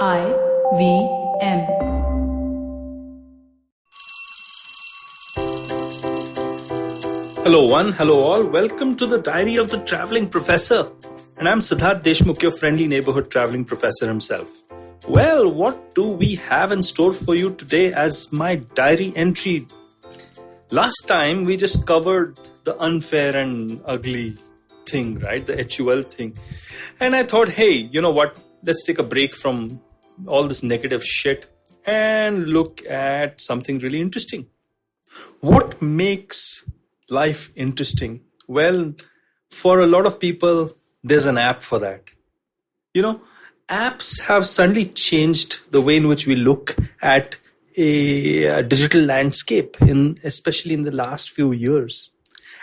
IVM. Hello one, hello all. Welcome to the Diary of the Traveling Professor. And I'm Siddharth Deshmukh, your friendly neighborhood traveling professor himself. Well, what do we have in store for you today as my diary entry? Last time we just covered the unfair and ugly thing, right? The HUL thing. And I thought, hey, you know what? Let's take a break from all this negative shit and look at something really interesting. What makes life interesting? Well, for a lot of people, there's an app for that. You know, apps have suddenly changed the way in which we look at a digital landscape, especially in the last few years.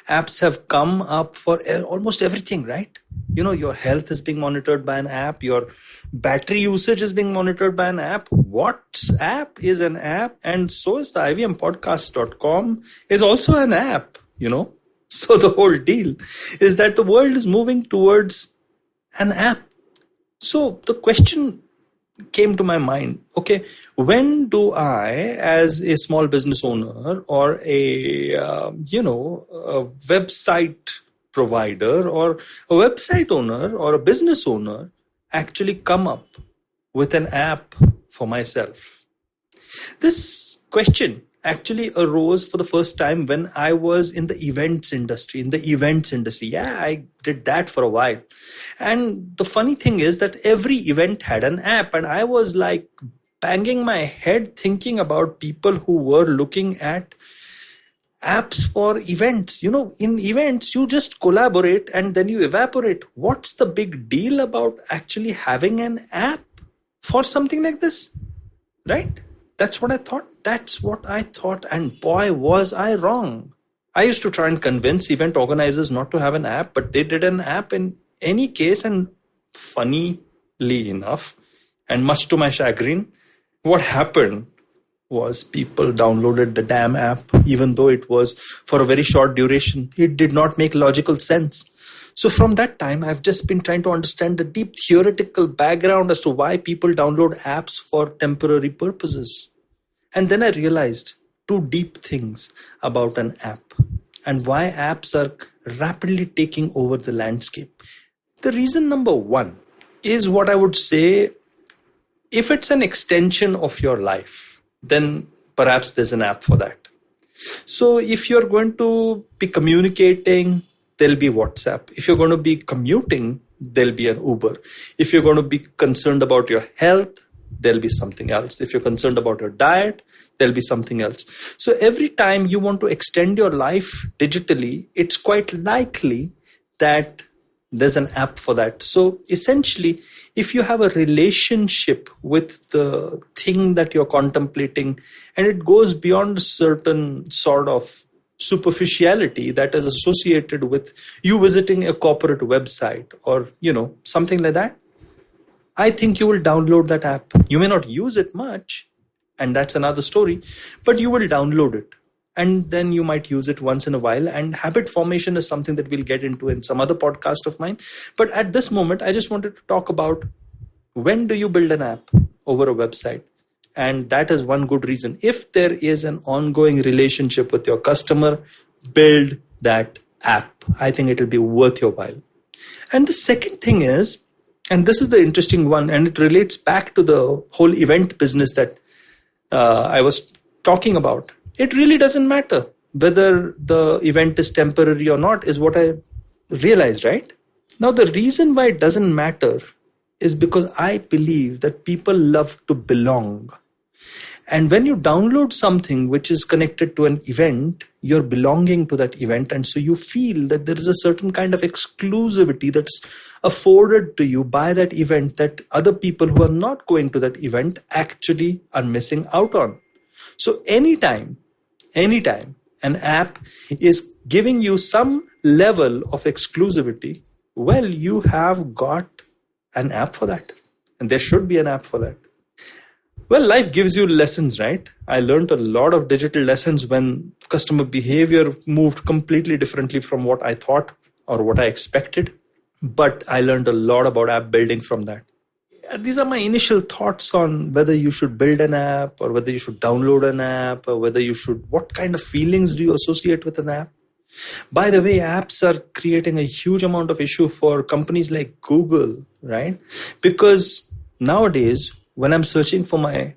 Apps have come up for almost everything, right? You know, your health is being monitored by an app. Your battery usage is being monitored by an app. WhatsApp is an app. And so is the IVMpodcast.com is also an app, you know. So the whole deal is that the world is moving towards an app. So the question came to my mind, okay, when do I, as a small business owner or a website provider or a website owner or a business owner actually come up with an app for myself? This question actually arose for the first time when I was in the events industry. Yeah, I did that for a while. And the funny thing is that every event had an app, and I was like banging my head thinking about people who were looking at apps for events. You know, in events, you just collaborate and then you evaporate. What's the big deal about actually having an app for something like this? Right? That's what I thought. And boy, was I wrong. I used to try and convince event organizers not to have an app, but they did an app in any case. And funnily enough, and much to my chagrin, what happened was people downloaded the damn app, even though it was for a very short duration. It did not make logical sense. So from that time, I've just been trying to understand the deep theoretical background as to why people download apps for temporary purposes. And then I realized two deep things about an app and why apps are rapidly taking over the landscape. The reason number one is what I would say, if it's an extension of your life, then perhaps there's an app for that. So if you're going to be communicating, there'll be WhatsApp. If you're going to be commuting, there'll be an Uber. If you're going to be concerned about your health, there'll be something else. If you're concerned about your diet, there'll be something else. So every time you want to extend your life digitally, it's quite likely that there's an app for that. So essentially, if you have a relationship with the thing that you're contemplating, and it goes beyond a certain sort of superficiality that is associated with you visiting a corporate website or, you know, something like that, I think you will download that app. You may not use it much, and that's another story, but you will download it. And then you might use it once in a while. And habit formation is something that we'll get into in some other podcast of mine. But at this moment, I just wanted to talk about, when do you build an app over a website? And that is one good reason. If there is an ongoing relationship with your customer, build that app. I think it will be worth your while. And the second thing is, and this is the interesting one, and it relates back to the whole event business that I was talking about. It really doesn't matter whether the event is temporary or not, is what I realized, right? Now, the reason why it doesn't matter is because I believe that people love to belong. And when you download something which is connected to an event, you're belonging to that event. And so you feel that there is a certain kind of exclusivity that's afforded to you by that event that other people who are not going to that event actually are missing out on. So anytime an app is giving you some level of exclusivity, well, you have got an app for that. And there should be an app for that. Well, life gives you lessons, right? I learned a lot of digital lessons when customer behavior moved completely differently from what I thought or what I expected. But I learned a lot about app building from that. these are my initial thoughts on whether you should build an app or whether you should download an app or whether you should, what kind of feelings do you associate with an app? By the way, apps are creating a huge amount of issue for companies like Google, right? Because nowadays, when I'm searching for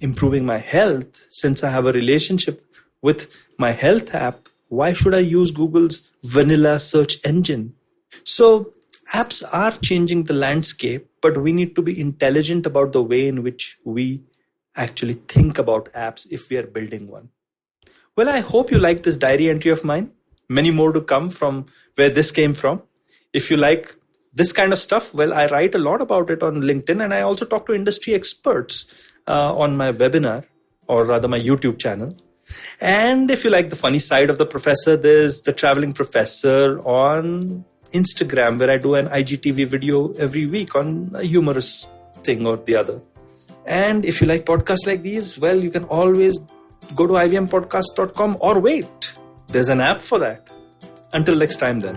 improving my health, since I have a relationship with my health app, why should I use Google's vanilla search engine? So apps are changing the landscape, but we need to be intelligent about the way in which we actually think about apps if we are building one. Well, I hope you like this diary entry of mine. Many more to come from where this came from. If you like this kind of stuff, well, I write a lot about it on LinkedIn, and I also talk to industry experts on my webinar, or rather my YouTube channel. And if you like the funny side of the professor, there's the traveling professor on Instagram, where I do an IGTV video every week on a humorous thing or the other. And if you like podcasts like these, well, you can always go to ivmpodcast.com or wait. There's an app for that. Until next time then.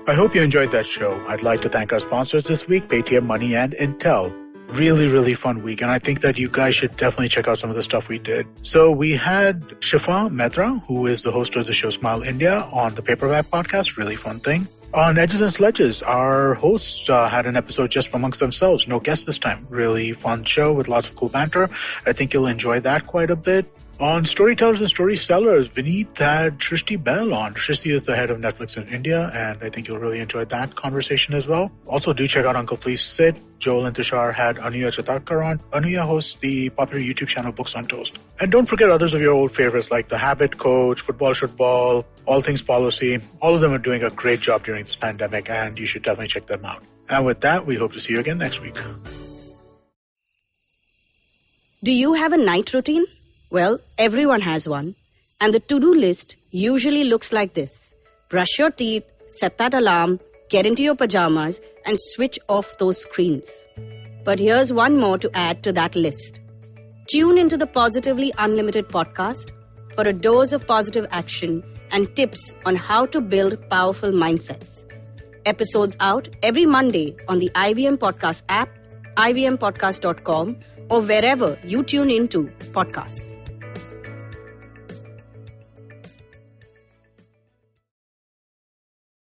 I hope you enjoyed that show. I'd like to thank our sponsors this week, Paytm Money and Intel. Really, really fun week. And I think that you guys should definitely check out some of the stuff we did. So we had Shifa Mehta, who is the host of the show Smile India, on the Paperback podcast. Really fun thing. On Edges and Sledges, our hosts had an episode just amongst themselves. No guests this time. Really fun show with lots of cool banter. I think you'll enjoy that quite a bit. On Storytellers and Storysellers, Vineet had Shrishti Bell on. Shrishti is the head of Netflix in India, and I think you'll really enjoy that conversation as well. Also, do check out Uncle Please Sit. Joel and Tushar had Anuya Chatakar on. Anuya hosts the popular YouTube channel Books on Toast. And don't forget others of your old favorites like The Habit Coach, Football Should Ball, All Things Policy. All of them are doing a great job during this pandemic, and you should definitely check them out. And with that, we hope to see you again next week. Do you have a night routine? Well, everyone has one. And the to-do list usually looks like this. Brush your teeth, set that alarm, get into your pajamas, and switch off those screens. But here's one more to add to that list. Tune into the Positively Unlimited podcast for a dose of positive action and tips on how to build powerful mindsets. Episodes out every Monday on the IVM Podcast app, ivmpodcast.com, or wherever you tune into podcasts.